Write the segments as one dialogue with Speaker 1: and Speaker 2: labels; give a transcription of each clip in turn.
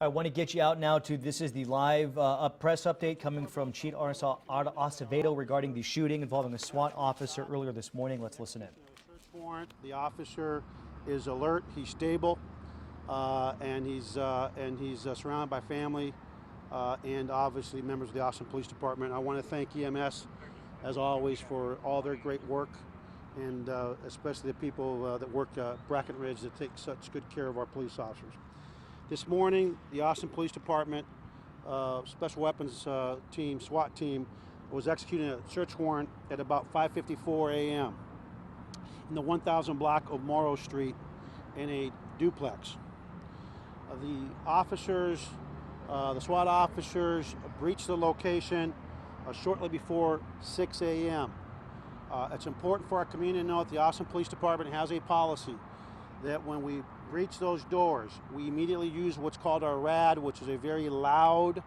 Speaker 1: I want to get you out now to this is the live press update coming from Chief Acevedo regarding the shooting involving a SWAT officer earlier this morning. Let's listen in.
Speaker 2: Search warrant. The officer is alert. He's stable, and he's surrounded by family and obviously members of the Austin Police Department. I want to thank EMS, as always, for all their great work, and especially the people that work at Brackenridge that take such good care of our police officers. This morning, the Austin Police Department Special Weapons team, SWAT team, was executing a search warrant at about 5:54 a.m. in the 1000 block of Morrow Street in a duplex. The officers, the SWAT officers, breached the location shortly before 6 a.m. It's important for our community to know that the Austin Police Department has a policy that when we breach those doors, we immediately use what's called our RAD, which is a very loud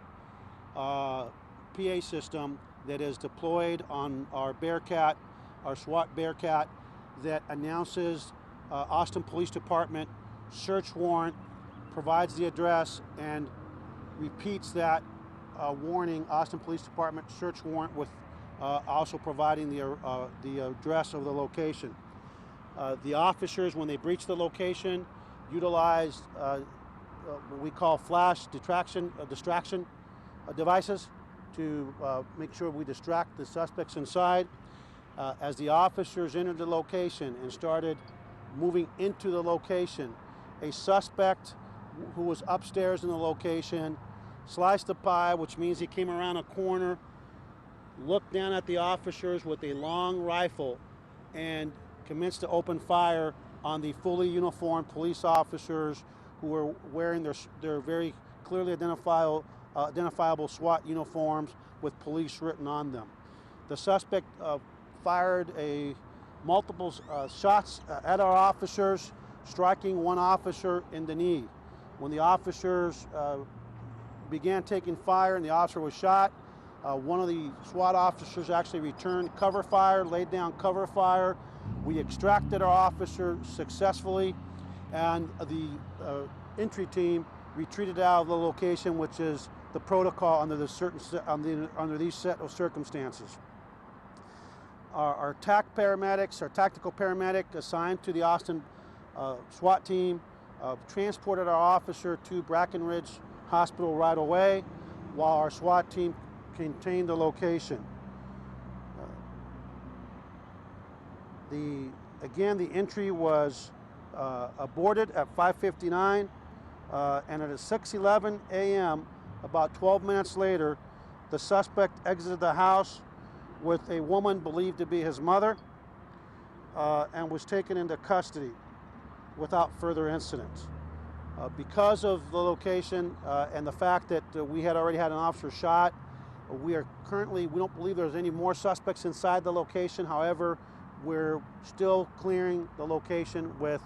Speaker 2: PA system that is deployed on our Bearcat, our SWAT Bearcat, that announces Austin Police Department search warrant, provides the address, and repeats that warning, Austin Police Department search warrant, with also providing the address of the location. The officers, when they breach the location, utilized what we call flash distraction devices to make sure we distract the suspects inside. As the officers entered the location and started moving into the location, a suspect who was upstairs in the location sliced the pie, which means he came around a corner, looked down at the officers with a long rifle, and commenced to open fire on the fully uniformed police officers who were wearing their very clearly identifiable SWAT uniforms with police written on them. The suspect fired multiple shots at our officers, striking one officer in the knee. When the officers began taking fire and the officer was shot, one of the SWAT officers actually returned cover fire, laid down cover fire. We extracted our officer successfully, and the entry team retreated out of the location, which is the protocol under these set of circumstances. Our tactical paramedic assigned to the Austin SWAT team transported our officer to Brackenridge Hospital right away, while our SWAT team contained the location. Again, the entry was aborted at 5:59, and at 6:11 a.m., about 12 minutes later, the suspect exited the house with a woman believed to be his mother and was taken into custody without further incident. Because of the location and the fact that we had already had an officer shot, we don't believe there's any more suspects inside the location. However, we're still clearing the location with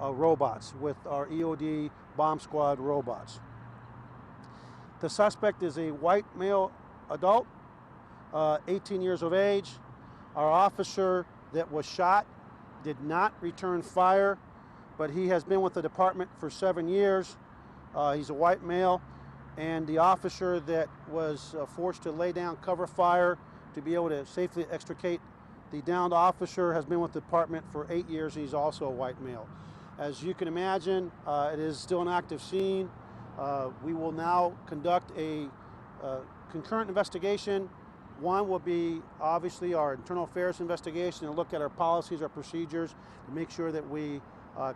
Speaker 2: robots, with our EOD bomb squad robots. The suspect is a white male adult, 18 years of age. Our officer that was shot did not return fire, but he has been with the department for 7 years. He's a white male, and the officer that was forced to lay down cover fire to be able to safely extricate the downed officer has been with the department for 8 years, and he's also a white male. As you can imagine, it is still an active scene. We will now conduct a concurrent investigation. One will be obviously our internal affairs investigation and look at our policies, our procedures, to make sure that we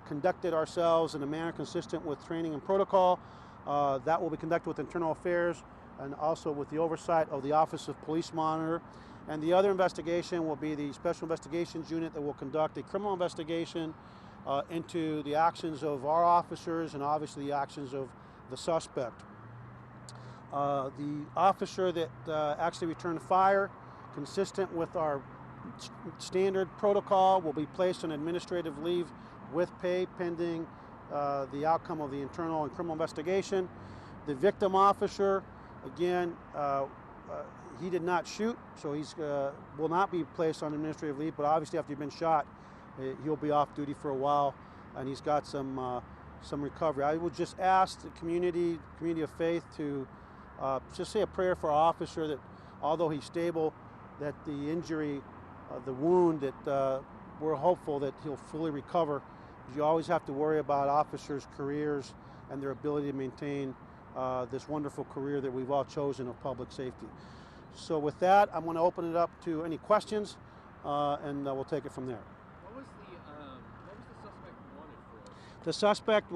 Speaker 2: conducted ourselves in a manner consistent with training and protocol. That will be conducted with internal affairs and also with the oversight of the Office of Police Monitor. And the other investigation will be the Special Investigations Unit that will conduct a criminal investigation into the actions of our officers and obviously the actions of the suspect. The officer that actually returned fire, consistent with our standard protocol, will be placed on administrative leave with pay pending the outcome of the internal and criminal investigation. The victim officer, again, he did not shoot, so he will not be placed on administrative leave, but obviously after you've been shot, he'll be off duty for a while, and he's got some some recovery. I would just ask the community of faith to just say a prayer for our officer, that although he's stable, that the injury, the wound, that we're hopeful that he'll fully recover. You always have to worry about officers' careers and their ability to maintain this wonderful career that we've all chosen of public safety. So with that, I'm going to open it up to any questions, and we'll take it from there.
Speaker 3: What was the suspect wanted for?
Speaker 2: The suspect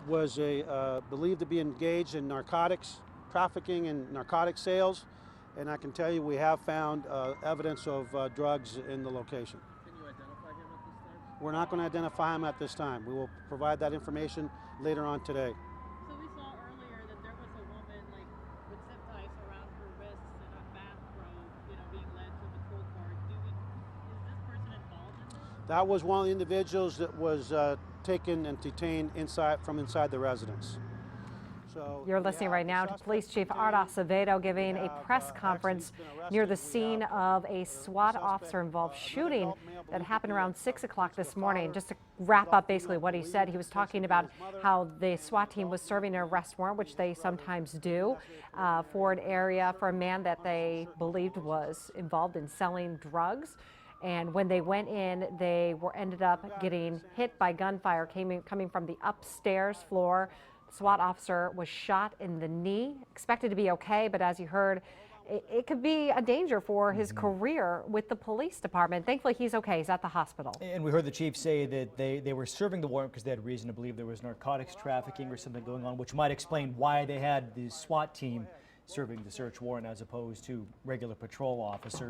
Speaker 2: was believed to be engaged in narcotics trafficking and narcotic sales, and I can tell you we have found evidence of drugs in the location.
Speaker 3: Can you identify him at this time?
Speaker 2: We're not going to identify him at this time. We will provide that information later on today.
Speaker 4: So we saw earlier that there was a woman with zip ties around her wrists and a bathrobe, being led to the cold card. Is this person involved in this?
Speaker 2: That was one of the individuals that was taken and detained from inside the residence. So
Speaker 5: You're listening right now to Police Chief Art Acevedo giving a press conference near the scene of a SWAT officer-involved shooting that happened around 6 o'clock this morning. Just to wrap up basically what he said, he was talking about how the SWAT team was serving an arrest warrant, which they sometimes do, for a man that they believed was involved in selling drugs. And when they went in, they ended up getting hit by gunfire coming from the upstairs floor. SWAT officer was shot in the knee, expected to be okay, but as you heard, it could be a danger for his career with the police department. Thankfully, he's okay. He's at the hospital.
Speaker 1: And we heard the chief say that they were serving the warrant because they had reason to believe there was narcotics trafficking or something going on, which might explain why they had the SWAT team serving the search warrant as opposed to regular patrol officers.